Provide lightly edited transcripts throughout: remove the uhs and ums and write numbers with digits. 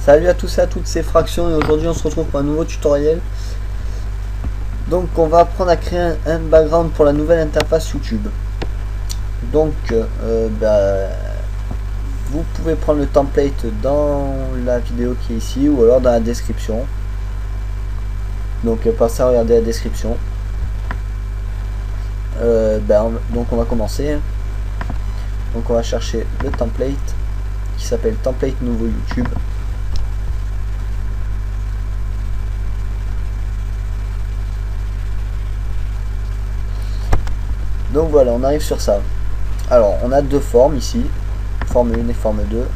Salut à tous et à toutes, c'est Fraction et aujourd'hui on se retrouve pour un nouveau tutoriel. Donc on va apprendre à créer un background pour la nouvelle interface YouTube. Donc vous pouvez prendre le template dans la vidéo qui est ici ou alors dans la description. Donc passez à regarder la description. Donc on va commencer. Donc on va chercher le template qui s'appelle template nouveau YouTube. Donc voilà, on arrive sur ça. Alors on a deux formes ici, forme 1 et forme 2.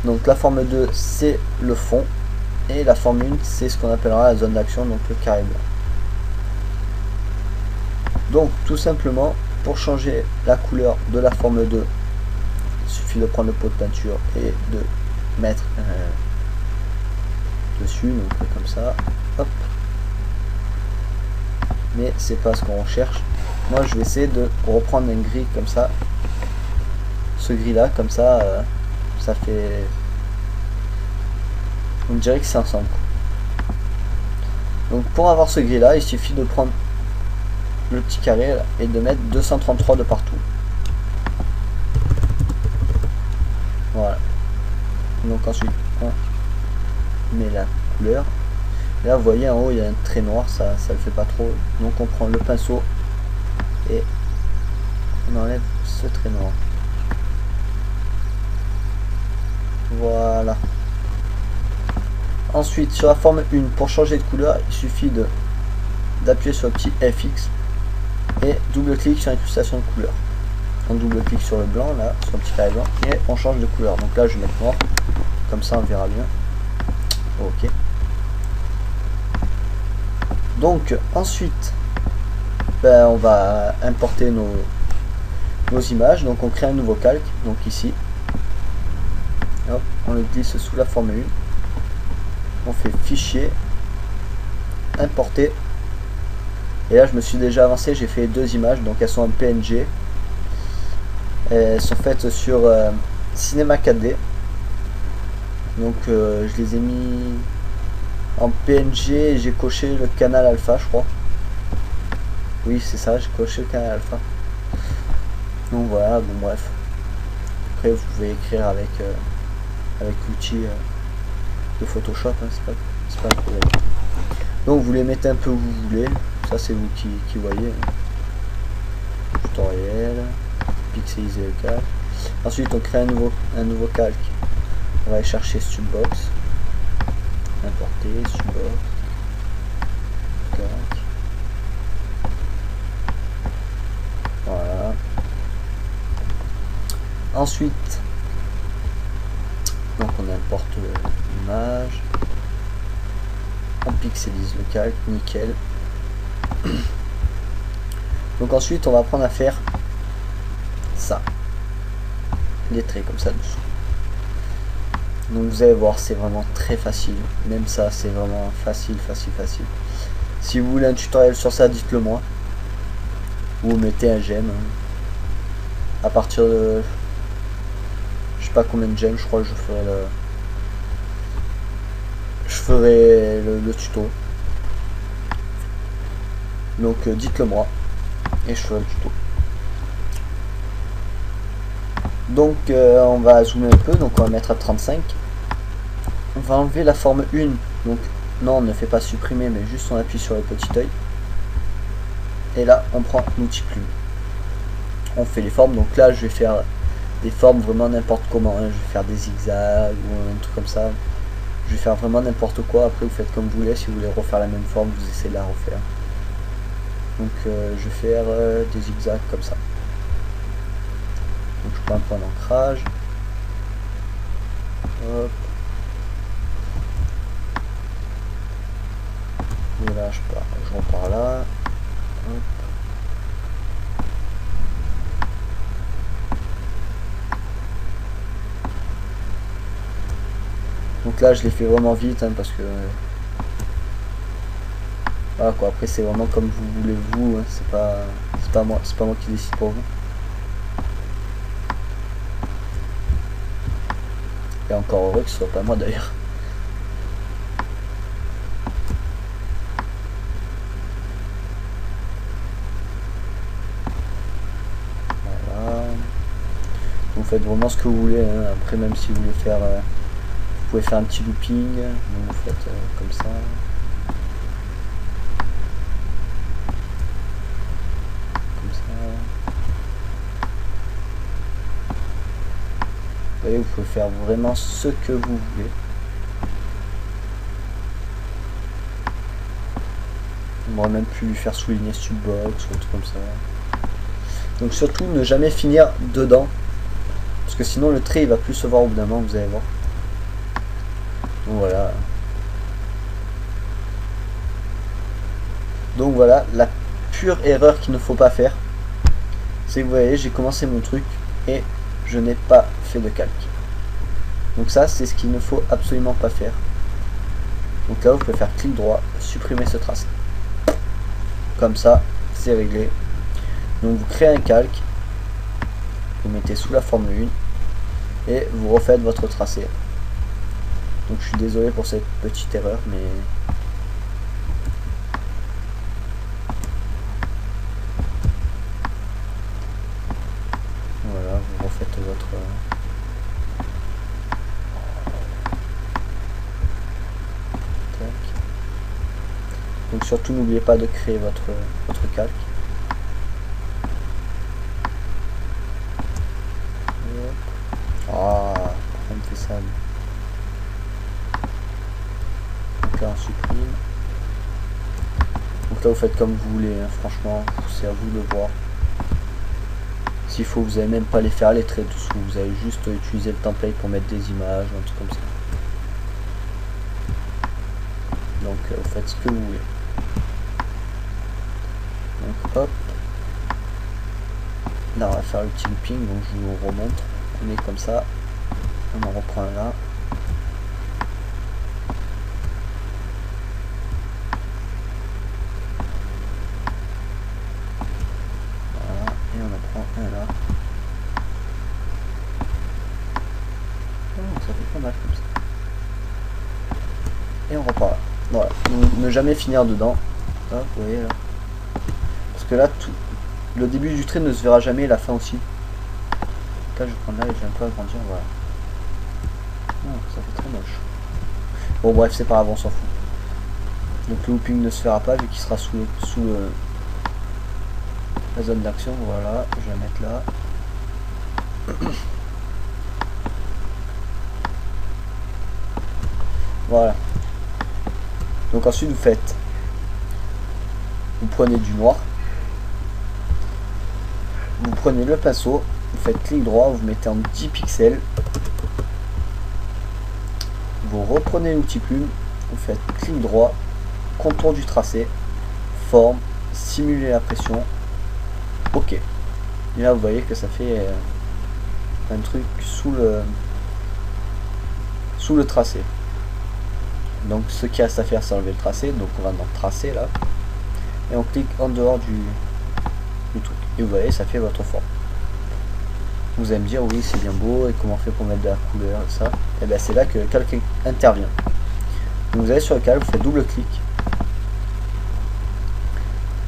Donc la forme 2 c'est le fond et la forme 1 c'est ce qu'on appellera la zone d'action, donc le carré blanc. Donc tout simplement, pour changer la couleur de la forme 2, il suffit de prendre le pot de peinture et de mettre dessus, donc comme ça, hop. Mais c'est pas ce qu'on recherche. Moi je vais essayer de reprendre un gris comme ça, ce gris là, comme ça, ça fait, on dirait que c'est ensemble. Donc pour avoir ce gris là, il suffit de prendre le petit carré là, et de mettre 233 de partout. Voilà. Donc ensuite on met la couleur. Là vous voyez en haut il y a un trait noir, ça le fait pas trop. Donc on prend le pinceau et on enlève ce trait noir. Voilà. Ensuite sur la forme 1, pour changer de couleur, il suffit d'appuyer sur le petit FX et double-clic sur l'incrustation de couleur. On double-clique sur le blanc là, sur le petit carré blanc, et on change de couleur. Donc là je vais mettre noir, comme ça on verra bien. Ok. Donc ensuite on va importer nos images. Donc on crée un nouveau calque, donc ici hop, on le glisse sous la forme 1, on fait fichier, importer, et là je me suis déjà avancé, j'ai fait deux images, donc elles sont en PNG, elles sont faites sur Cinema 4D, donc je les ai mis en PNG et j'ai coché le canal alpha, je crois. Oui c'est ça, j'ai coché le canal alpha. Donc voilà, bon bref. Après vous pouvez écrire avec l'outil de Photoshop, hein, c'est pas un problème. Donc vous les mettez un peu où vous voulez, ça c'est vous qui voyez. Tutoriel, pixeliser le calque. Ensuite on crée un nouveau calque. On va aller chercher Subbox. Importer, Subbox. Calque. Voilà. Ensuite, donc on importe l'image, on pixelise le calque, nickel. Donc ensuite on va apprendre à faire ça, les traits comme ça dessous. Donc vous allez voir, c'est vraiment très facile, même ça c'est vraiment facile. Si vous voulez un tutoriel sur ça, dites-le moi, ou mettez un j'aime. À partir de, je sais pas combien de j'aime, je crois que je ferai le tuto. Donc dites-le moi et je ferai le tuto. Donc on va zoomer un peu, donc on va mettre à 35. On va enlever la forme 1. Donc non, on ne fait pas supprimer, mais juste on appuie sur le petit œil. Et là on prend l'outil plume. On fait les formes, donc là je vais faire des formes vraiment n'importe comment, hein. Je vais faire des zigzags ou un truc comme ça. Je vais faire vraiment n'importe quoi. Après vous faites comme vous voulez, si vous voulez refaire la même forme, vous essayez de la refaire. Donc je vais faire des zigzags comme ça. Donc je prends un point d'ancrage. Hop. Et là je repars là. Hop. Donc là je l'ai fait vraiment vite, hein, parce que voilà quoi. Après c'est vraiment comme vous voulez vous, hein. C'est pas moi qui décide pour vous. Et encore heureux que ce soit pas moi d'ailleurs. Voilà. Vous faites vraiment ce que vous voulez, hein. Après même si vous voulez faire... vous pouvez faire un petit looping, donc vous faites comme ça. Comme ça. Vous voyez, vous pouvez faire vraiment ce que vous voulez. On aurait même pu faire souligner subbox ou autre comme ça. Donc surtout ne jamais finir dedans. Parce que sinon le trait il va plus se voir au bout d'un moment, vous allez voir. Donc voilà. Donc voilà, la pure erreur qu'il ne faut pas faire. C'est que vous voyez, j'ai commencé mon truc et je n'ai pas fait de calque. Donc ça c'est ce qu'il ne faut absolument pas faire. Donc là vous pouvez faire clic droit, supprimer ce tracé. Comme ça, c'est réglé. Donc vous créez un calque, vous mettez sous la forme 1 et vous refaites votre tracé. Donc je suis désolé pour cette petite erreur, mais voilà, vous refaites votre tac. Donc surtout n'oubliez pas de créer votre calque. Ah, ça me fait ça. Donc là on supprime. Donc là vous faites comme vous voulez, hein. Franchement c'est à vous de voir. S'il faut, vous n'allez même pas les faire les traits dessous, vous allez juste utiliser le template pour mettre des images, un truc comme ça. Donc vous faites ce que vous voulez. Donc hop. Là on va faire le petit looping, donc je vous remontre. On est comme ça. On en reprend un là. Voilà. Et on en prend un là. Oh, ça fait pas mal comme ça. Et on repart là. Voilà. Donc, ne jamais finir dedans. Là, vous voyez là. Parce que là, tout, le début du trait ne se verra jamais, la fin aussi. Là, je vais prendre là et je vais un peu agrandir, voilà. Non, ça fait très moche. Bon, bref, c'est pas grave, on s'en fout. Donc le looping ne se fera pas vu qu'il sera sous la zone d'action. Voilà, je vais mettre là. Voilà. Donc ensuite vous faites, vous prenez du noir, vous prenez le pinceau, vous faites clic droit, vous mettez en 10 pixels, vous reprenez l'outil plume, vous faites clic droit, contour du tracé, forme, simuler la pression, ok. Et là vous voyez que ça fait un truc sous le tracé. Donc ce qu'il reste à faire, c'est enlever le tracé, donc on va dans le tracé là, et on clique en dehors du truc, et vous voyez, ça fait votre forme. Vous allez me dire, oui c'est bien beau, et comment on fait pour mettre de la couleur et ça, et bien c'est là que le calque intervient. Donc vous allez sur le calque, vous faites double clic,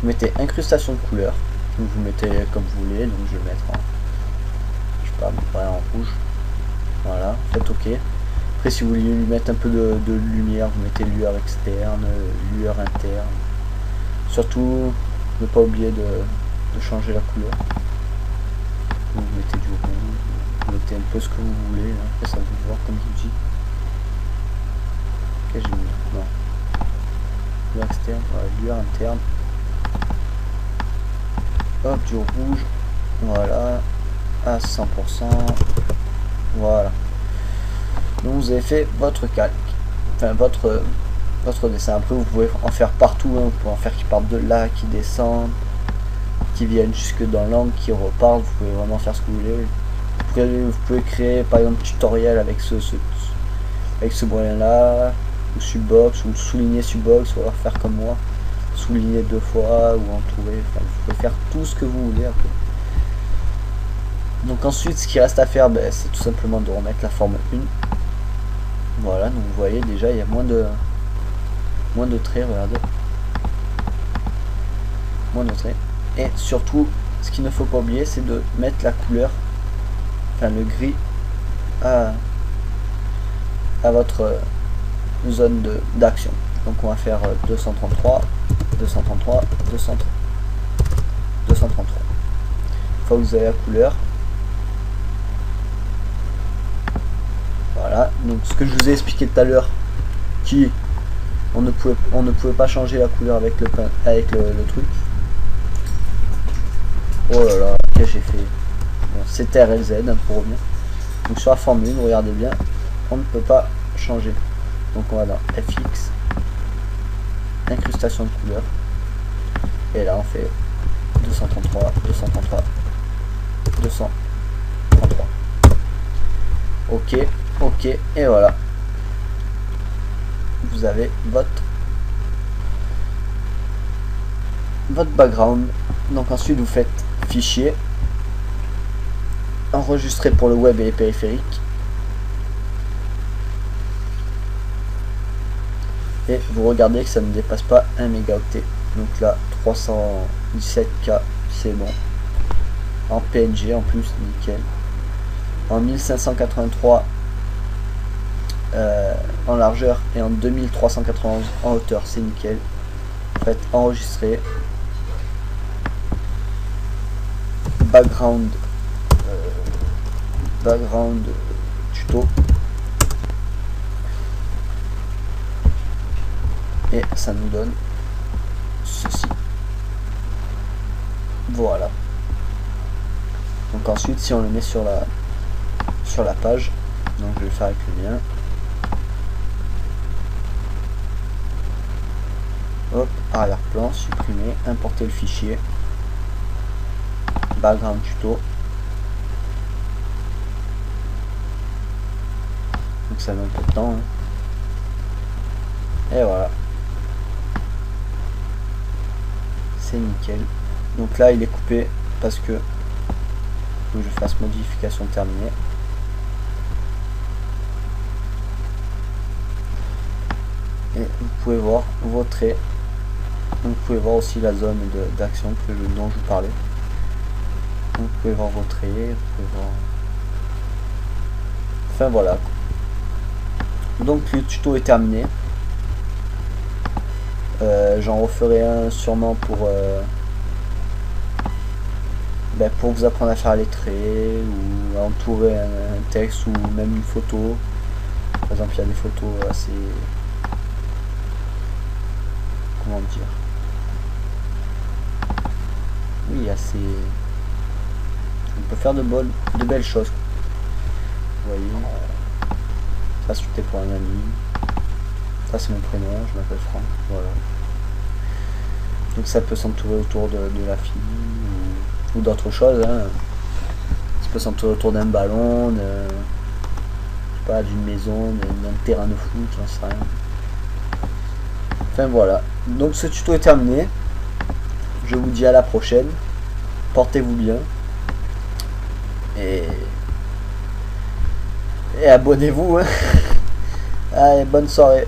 vous mettez incrustation de couleur, donc vous mettez comme vous voulez, donc je vais mettre en, je sais pas, en rouge, voilà, faites ok. Après si vous voulez lui mettre un peu de lumière, vous mettez lueur externe, lueur interne. Surtout ne pas oublier de changer la couleur. Vous mettez du rouge, vous mettez un peu ce que vous voulez, hein. Après ça vous voir comme je vous dis. Ok, j'ai mis, non. Lueur externe, voilà, lueur interne. Hop, du rouge, voilà, à 100%, voilà. Donc vous avez fait votre calque, enfin votre dessin. Après vous pouvez en faire partout, hein. Vous pouvez en faire qui partent de là, qui descendent, qui viennent jusque dans l'angle, qui repartent. Vous pouvez vraiment faire ce que vous voulez. Vous pouvez créer par exemple un tutoriel avec ce moyen là, ou subbox, ou souligner subbox, ou alors faire comme moi, souligner 2 fois, ou entourer. Enfin, vous pouvez faire tout ce que vous voulez après. Donc ensuite ce qui reste à faire, ben, c'est tout simplement de remettre la forme 1. Voilà, donc vous voyez déjà il y a moins de traits, regardez. Moins de traits. Et surtout, ce qu'il ne faut pas oublier, c'est de mettre la couleur, enfin le gris, à votre zone d'action. Donc on va faire 233, 233, 233. Une fois que vous avez la couleur. Voilà, donc ce que je vous ai expliqué tout à l'heure, qui on ne pouvait pas changer la couleur avec le truc. Oh là là, qu'est-ce que j'ai fait? Bon, c'est RLZ hein, pour revenir. Donc sur la formule, vous regardez bien, on ne peut pas changer. Donc on va dans FX, incrustation de couleur. Et là on fait 233, 233, 233. Ok, ok, et voilà. Vous avez votre background. Donc ensuite vous faites fichier, enregistrer pour le web et les périphériques. Et vous regardez que ça ne dépasse pas 1 mégaoctet. Donc là 317K c'est bon. En PNG en plus, nickel. En 1583 en largeur et en 2391 en hauteur, c'est nickel. Faites enregistrer. Background tuto. Et ça nous donne ceci. Voilà. Donc ensuite si on le met sur la page, donc je vais le faire avec le lien. Hop, arrière-plan, supprimer, importer le fichier. Background tuto. Donc ça met un peu de temps. Hein. Et voilà. C'est nickel. Donc là il est coupé parce que faut que je fasse modification terminée. Et vous pouvez voir vos traits. Vous pouvez voir aussi la zone d'action dont je vous parlais. Vous pouvez voir vos traits, vous pouvez voir. Enfin voilà. Donc le tuto est terminé. J'en referai un sûrement pour vous apprendre à faire les traits ou à entourer un texte ou même une photo. Par exemple, il y a des photos assez, comment dire, oui, assez, on peut faire de belles choses. Vous voyez, ça c'était pour un ami, ça c'est mon prénom, je m'appelle Franck, voilà. Donc ça peut s'entourer autour de la fille ou d'autres choses, hein. Ça peut s'entourer autour d'un ballon, je sais pas, d'une maison, d'un terrain de foot, j'en sais rien. Enfin voilà, donc ce tuto est terminé. Je vous dis à la prochaine. Portez-vous bien. Et abonnez-vous. Hein. Allez, bonne soirée.